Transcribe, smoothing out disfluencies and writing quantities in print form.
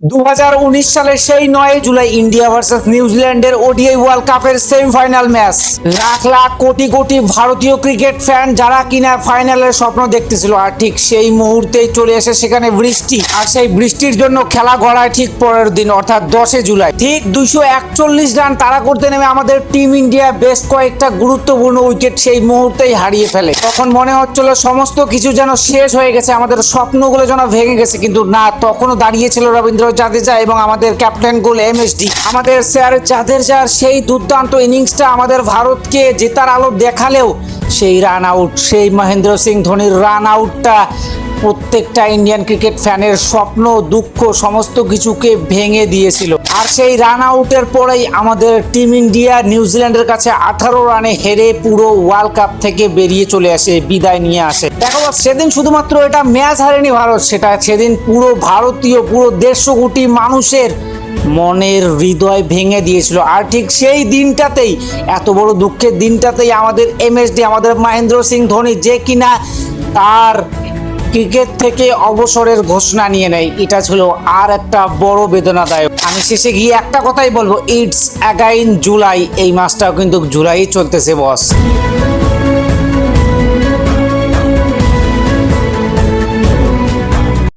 2019 সালের সেই 9 July India versus নিউজিল্যান্ডের ওডিআই ওয়ার্ল্ড কাপের সেমিফাইনাল ম্যাচ। লাখ লাখ কোটি কোটি ভারতীয় ক্রিকেট ফ্যান যারা কিনা ফাইনালের স্বপ্ন দেখতেছিল, আর ঠিক সেই মুহূর্তেই চলে এসে সেখানে বৃষ্টি, আর সেই বৃষ্টির জন্য খেলা গড়ায় ঠিক পরের দিন অর্থাৎ 10 জুলাই ঠিক 241 রান তাড়া করতে নেমে আমাদের টিম ইন্ডিয়া বেশ কয়েকটা গুরুত্বপূর্ণ উইকেট সেই মুহূর্তেই হারিয়ে ফেলে। তখন মনে হচ্ছিল সমস্ত কিছু যেন শেষ হয়ে গেছে, আমাদের স্বপ্নগুলো যেন ভেঙে গেছে, কিন্তু না, তখনও দাঁড়িয়েছিল রবীন্দ্র জাদেজা এবং আমাদের ক্যাপ্টেন গোল এমএসডি। আমাদের স্যার জাদেজার সেই দুর্দান্ত ইনিংসটা আমাদের ভারতকে জেতার আলো দেখালেও সেই রান আউট, সেই মহেন্দ্র সিং ধোনির রান আউটটা প্রত্যেকটা ইন্ডিয়ান ক্রিকেট ফ্যানের স্বপ্ন, দুঃখ সমস্ত কিছুকে ভেঙে দিয়েছিল। আর সেই রান আউটের পরেই আমাদের টিম ইন্ডিয়া নিউজিল্যান্ডের কাছে 18 রানে হেরে পুরো ওয়ার্ল্ড কাপ থেকে বেরিয়ে চলে আসে, বিদায় নিয়ে আসে। দেখো, সেদিন শুধুমাত্র এটা ম্যাচ হারেনি ভারত, সেটা সেদিন পুরো ভারতীয়, পুরো 150 কোটি মানুষের মনের হৃদয় ভেঙে দিয়েছিল। আর ঠিক সেই দিনটাতেই, এত বড় দুঃখের দিনটাতেই আমাদের এমএসডি, আমাদের মহেন্দ্র সিং ধোনি, যে কিনা তার ক্রিকেট থেকে অবসরের ঘোষণা নিয়ে নেয়, এটা ছিল আর একটা বড় বেদনাদায়ক। আমি শেষে গিয়ে একটা কথাই বলবো, ইটস অ্যাগাইন জুলাই। এই মাসটাও কিন্তু জুলাই চলতেছে বস।